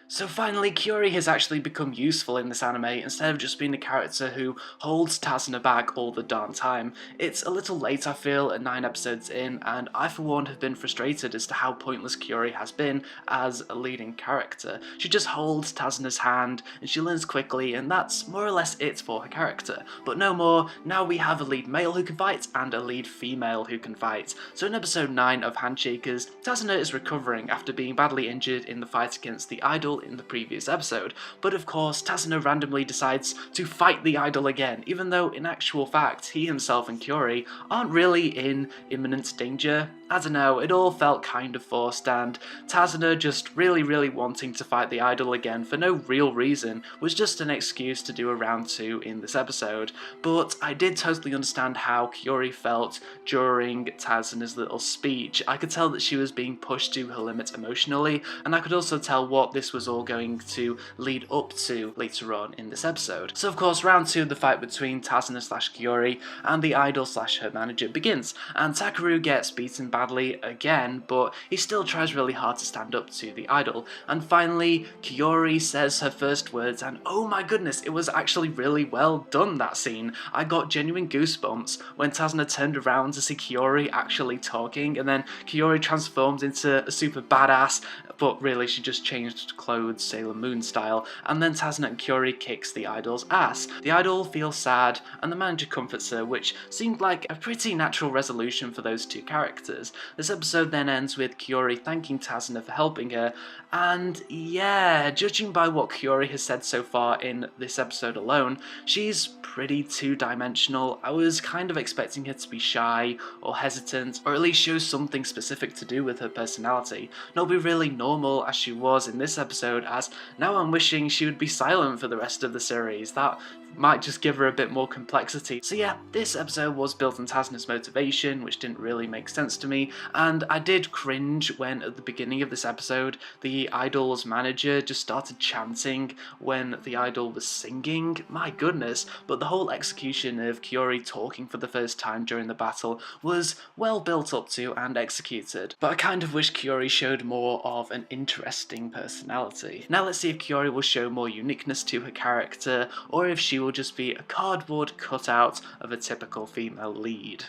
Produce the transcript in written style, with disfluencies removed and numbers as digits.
So finally, Kyori has actually become useful in this anime instead of just being a character who holds Tazuna back all the darn time. It's a little late, I feel, at 9 episodes in, and I for one have been frustrated as to how pointless Kyori has been as a leading character. She just holds Tazuna's hand, and she learns quickly, and that's more or less it for her character. But no more, now we have a lead male who can fight, and a lead female who can fight. So in episode 9 of Handshakers, Tazuna is recovering after being badly injured in the fight against the idol in the previous episode, but of course Tazuna randomly decides to fight the idol again, even though in actual fact he himself and Kyori aren't really in imminent danger. I don't know, it all felt kind of forced, and Tazuna just really wanting to fight the idol again for no real reason was just an excuse to do a round 2 in this episode. But I did totally understand how Kyori felt during Tazuna's little speech. I could tell that she was being pushed to her limit emotionally, and I could also tell what this was all going to lead up to later on in this episode. So of course round 2, the fight between Tazuna / Kyori and the idol / her manager begins, and Takeru gets beaten badly again, but he still tries really hard to stand up to the idol, and finally Kyori says her first words, and oh my goodness, it was actually really well done, that scene. I got genuine goosebumps when Tazuna turned around to see Kyori actually talking, and then Kyori transformed into a super badass, but really she just changed clothes Sailor Moon style, and then Tazuna and Kyori kicks the idol's ass. The idol feels sad, and the manager comforts her, which seemed like a pretty natural resolution for those two characters. This episode then ends with Kyori thanking Tazuna for helping her, and yeah, judging by what Kyori has said so far in this episode alone, she's pretty two-dimensional. I was kind of expecting her to be shy or hesitant, or at least show something specific to do with her personality, not be really normal as she was in this episode, as now I'm wishing she would be silent for the rest of the series. That might just give her a bit more complexity. So yeah, this episode was built on Tazuna's motivation, which didn't really make sense to me, and I did cringe when at the beginning of this episode the idol's manager just started chanting when the idol was singing. My goodness, but the whole execution of Kyori talking for the first time during the battle was well built up to and executed, but I kind of wish Kyori showed more of an interesting personality. Now let's see if Kyori will show more uniqueness to her character, or if she will just be a cardboard cutout of a typical female lead.